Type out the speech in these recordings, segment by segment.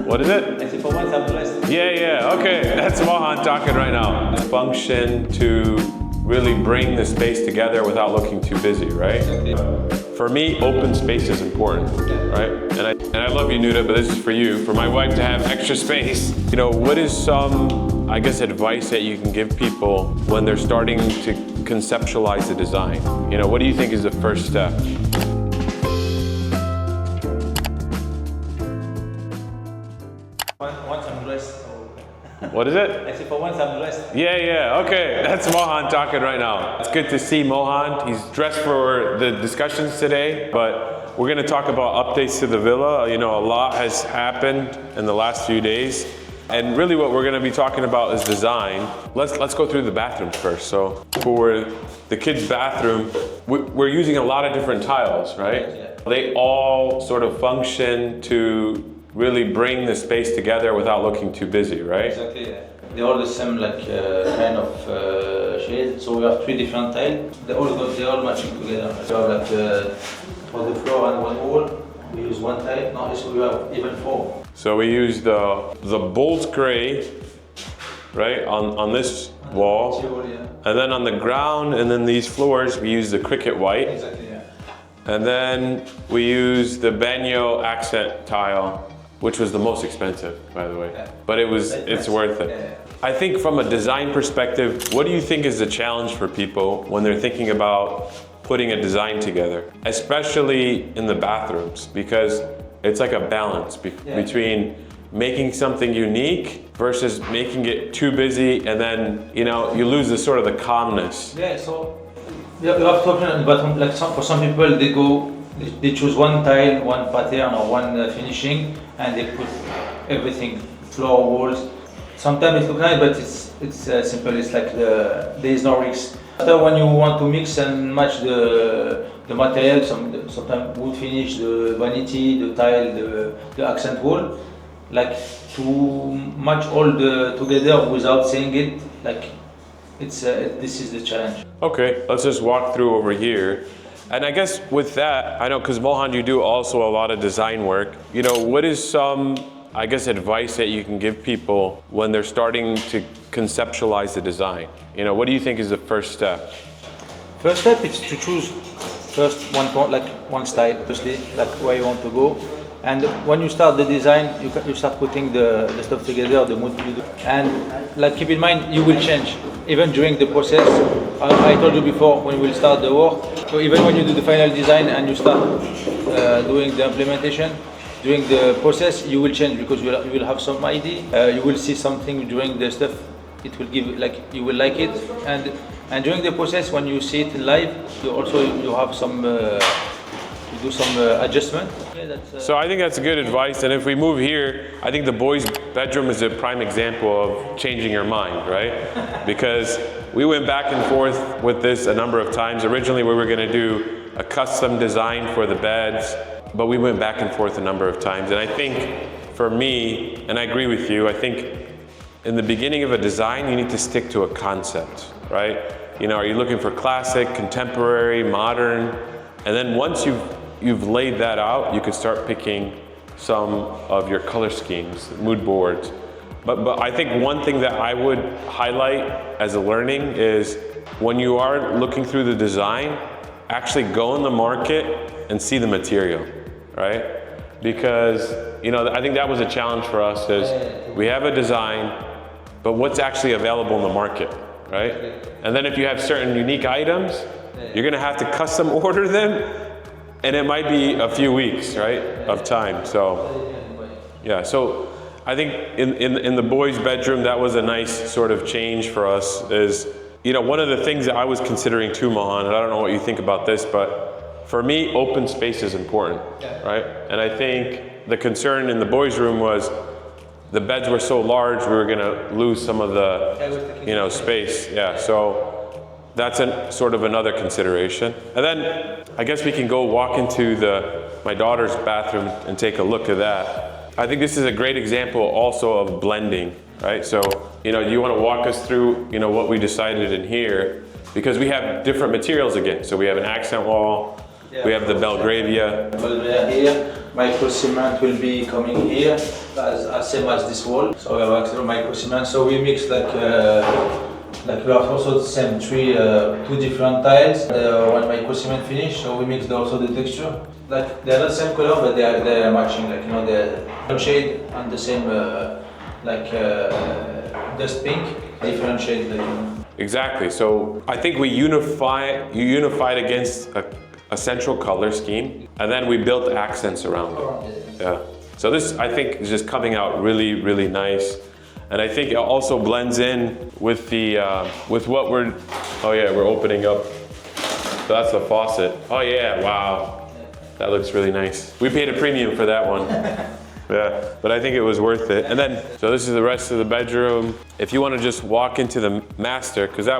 What is it? I say for once I'm blessed. Yeah, okay. That's Mohand talking right now. Function to really bring the space together without looking too busy, right? For me, open space is important, right? And I love you, Nuda, but this is for you. For my wife to have extra space, what is some, I guess, advice that you can give people when they're starting to conceptualize the design? What do you think is the first step? Once I'm blessed. What is it? I say for once I'm blessed. Yeah, okay. That's Mohand talking right now. It's good to see Mohand. He's dressed for the discussions today, but we're gonna talk about updates to the villa. A lot has happened in the last few days. And really what we're gonna be talking about is design. Let's go through the bathrooms first. So for the kids' bathroom, we're using a lot of different tiles, right? Yeah. They all sort of function to really bring the space together without looking too busy, right? Exactly, yeah. They're all the same kind of shade. So we have 3 different tiles. They're all matching together. So we have for the floor and one wall, we use 1 tile. No, so we have even 4. So we use the bolt gray, right, on this wall. Yeah. And then on the ground and then these floors, we use the cricket white. Exactly, yeah. And then we use the banyo accent tile, which was the most expensive, by the way. Yeah. But it's worth it. Yeah. I think from a design perspective, what do you think is the challenge for people when they're thinking about putting a design together, especially in the bathrooms? Because it's like a balance between making something unique versus making it too busy, and then you lose the sort of the calmness. Yeah, so you have to option, but like for some people they choose 1 tile, 1 pattern or 1 finishing, and they put everything, floor, walls. Sometimes it looks nice, but it's simple. It's like there is no risk. After when you want to mix and match the material, sometimes wood finish, the vanity, the tile, the accent wall, like to match all together without saying it, like this is the challenge. Okay, let's just walk through over here. And I guess with that, I know because Mohand, you do also a lot of design work. What is some, I guess, advice that you can give people when they're starting to conceptualize the design? What do you think is the first step? First step is to choose first one style, firstly, like where you want to go. And when you start the design, you start putting the stuff together, the mood, and like keep in mind you will change even during the process. I told you before, when we will start the work, so even when you do the final design and you start doing the implementation, during the process you will change because you will have some idea. You will see something during the stuff. It will give you will like it, and during the process when you see it live, you have some. Do some adjustment. Yeah, so I think that's good advice. And if we move here, I think the boys' bedroom is a prime example of changing your mind, right? Because we went back and forth with this a number of times. Originally, we were going to do a custom design for the beds, but we went back and forth a number of times. And I think for me, and I agree with you, I think in the beginning of a design, you need to stick to a concept, right? Are you looking for classic, contemporary, modern? And then once you've laid that out, you could start picking some of your color schemes, mood boards. But I think one thing that I would highlight as a learning is when you are looking through the design, actually go in the market and see the material, right? Because I think that was a challenge for us is we have a design, but what's actually available in the market, right? And then if you have certain unique items, you're gonna have to custom order them, and it might be a few weeks, right, of time. So, yeah. So I think in the boys' bedroom, that was a nice sort of change for us. Is one of the things that I was considering too, Mohand, and I don't know what you think about this, but for me, open space is important, right? And I think the concern in the boys' room was the beds were so large, we were gonna lose some of the, space. Yeah. So. That's sort of another consideration. And then I guess we can go walk into my daughter's bathroom and take a look at that. I think this is a great example also of blending, right? So, you want to walk us through, what we decided in here, because we have different materials again. So we have an accent wall, we have the Belgravia. Here, micro cement will be coming here, as same as this wall. So we have actual micro cement. So we mix like we have also the same two different tiles. One micro cement finish. So we mix also the texture. Like they're not the same color, but they are matching. Like the shade and the same dust pink, different shade. Exactly. So I think you unified against a central color scheme, and then we built accents around it. Yeah. So this, I think, is just coming out really, really nice, and I think it also blends in with the with what we're. Oh yeah, we're opening up. So that's the faucet. Oh yeah, wow, that looks really nice. We paid a premium for that one. Yeah, but I think it was worth it. And then, so this is the rest of the bedroom. If you want to just walk into the master, because I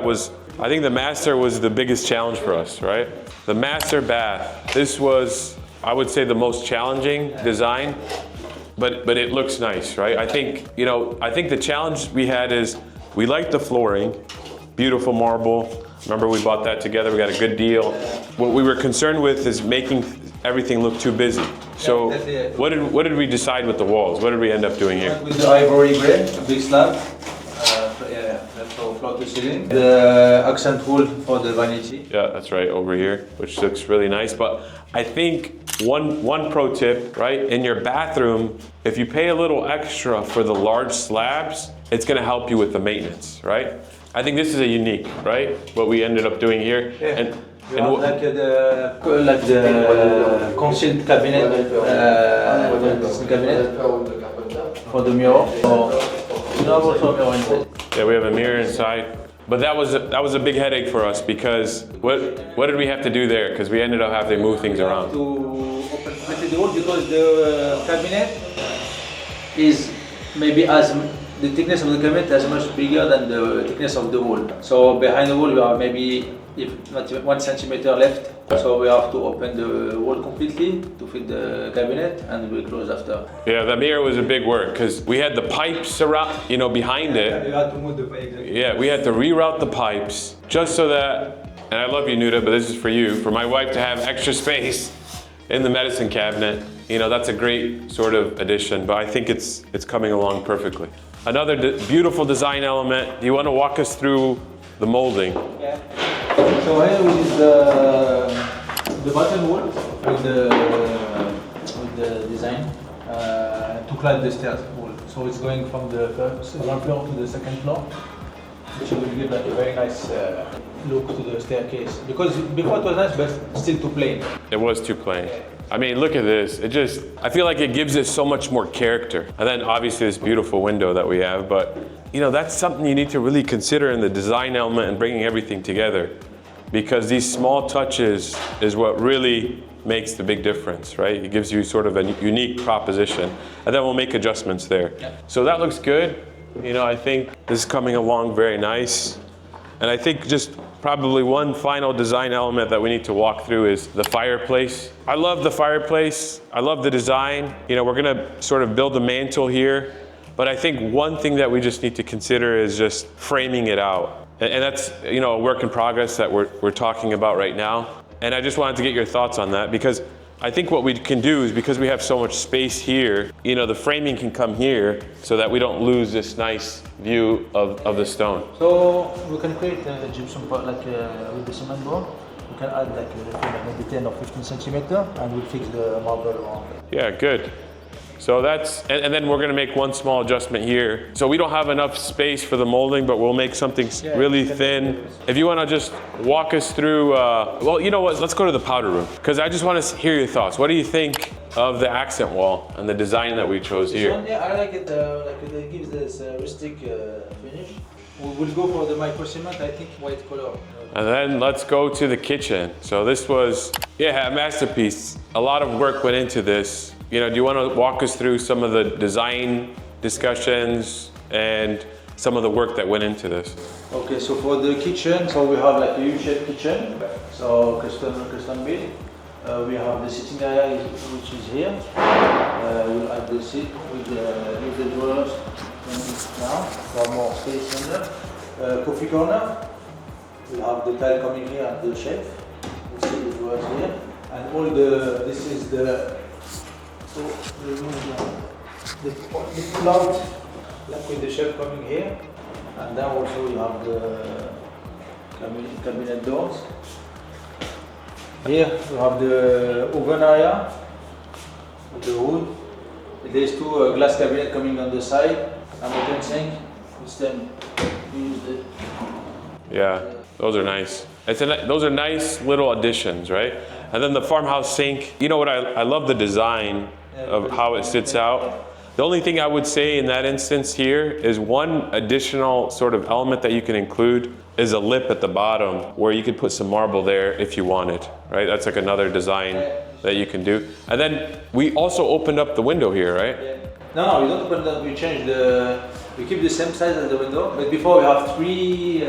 think the master was the biggest challenge for us, right? The master bath. This was, I would say, the most challenging design, but it looks nice, right? I think, I think the challenge we had is we liked the flooring, beautiful marble. Remember, we bought that together, we got a good deal. What we were concerned with is making everything look too busy. So what did we decide with the walls? What did we end up doing here? With the ivory gray, big slab, for floor to ceiling. The accent wool for the vanity. Yeah, that's right, over here, which looks really nice. But I think one pro tip, right? In your bathroom, if you pay a little extra for the large slabs, it's gonna help you with the maintenance, right? I think this is a unique, right? What we ended up doing here. Yeah. Like the concealed cabinet, for the mirror. Yeah, we have a mirror inside. But that was a big headache for us because what did we have to do there? Because we ended up having to move things around. To open completely the wall because the cabinet is maybe the thickness of the cabinet is much bigger than the thickness of the wall. So behind the wall you have maybe, if not 1 centimeter left. So we have to open the wall completely to fit the cabinet and we close after. Yeah, the mirror was a big work because we had the pipes around, behind it. You had to move the pipe. Exactly. Yeah, we had to reroute the pipes just so that, and I love you, Nuda, but this is for you, for my wife to have extra space in the medicine cabinet. That's a great sort of addition, but I think it's coming along perfectly. Another beautiful design element. Do you want to walk us through the molding? Yeah. So here we did the button wall with the design to clad the stairs wall. So it's going from the ground floor to the second floor, which will give like a very nice look to the staircase. Because before it was nice, but still too plain. It was too plain. I mean, look at this. I feel like it gives it so much more character. And then obviously this beautiful window that we have, but that's something you need to really consider in the design element and bringing everything together. Because these small touches is what really makes the big difference, right? It gives you sort of a unique proposition. And then we'll make adjustments there. Yeah. So that looks good. I think this is coming along very nice. And I think just probably one final design element that we need to walk through is the fireplace. I love the fireplace. I love the design. We're gonna sort of build a mantle here, but I think one thing that we just need to consider is just framing it out. And that's a work in progress that we're talking about right now. And I just wanted to get your thoughts on that because I think what we can do is because we have so much space here, the framing can come here so that we don't lose this nice view of the stone. So we can create a gypsum board with the cement board. We can add maybe 10 or 15 centimeter and we'll fix the marble on. Yeah, good. So and then we're gonna make one small adjustment here. So we don't have enough space for the molding, but we'll make something really thin. If you wanna just walk us through, well, you know what, let's go to the powder room. Because I just wanna hear your thoughts. What do you think of the accent wall and the design that we chose here? Yeah, I like it, it gives this rustic finish. We will go for the micro cement, I think white color. And then let's go to the kitchen. So this was, a masterpiece. A lot of work went into this. Do you want to walk us through some of the design discussions and some of the work that went into this? Okay, so for the kitchen, so we have a U-shaped kitchen, so custom built. We have the sitting area which is here. We'll add the seat with the drawers now for more space in there. Coffee corner. We have the tile coming here and the chef. We'll see the drawers here. And this is the So the pull-out, like with the shelf coming here, and then also you have the cabinet doors. Here you have the oven area with the wood. There's two glass cabinet coming on the side, and the can sink. Yeah, those are nice. Those are nice little additions, right? And then the farmhouse sink, you know what, I love the design of how it sits out. The only thing I would say in that instance here is one additional sort of element that you can include is a lip at the bottom where you could put some marble there if you wanted, right? That's like another design that you can do. And then we also opened up the window here, right? No, we don't open that, we keep the same size as the window, but before we have 3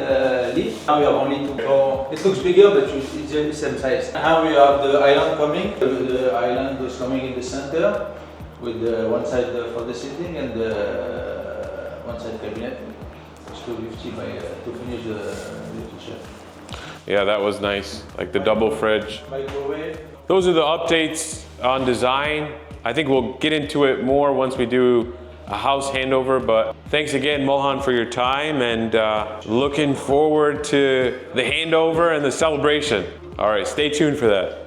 lifts, now we have only 2. So it looks bigger, but it's the same size. Now we have the island coming. The island is coming in the center with one side for the sitting and the one side cabinet. It's 250 to finish the kitchen. Yeah, that was nice, like the double fridge. Microwave. Those are the updates on design. I think we'll get into it more once we do a house handover, but thanks again, Mohand, for your time, and looking forward to the handover and the celebration. All right, stay tuned for that.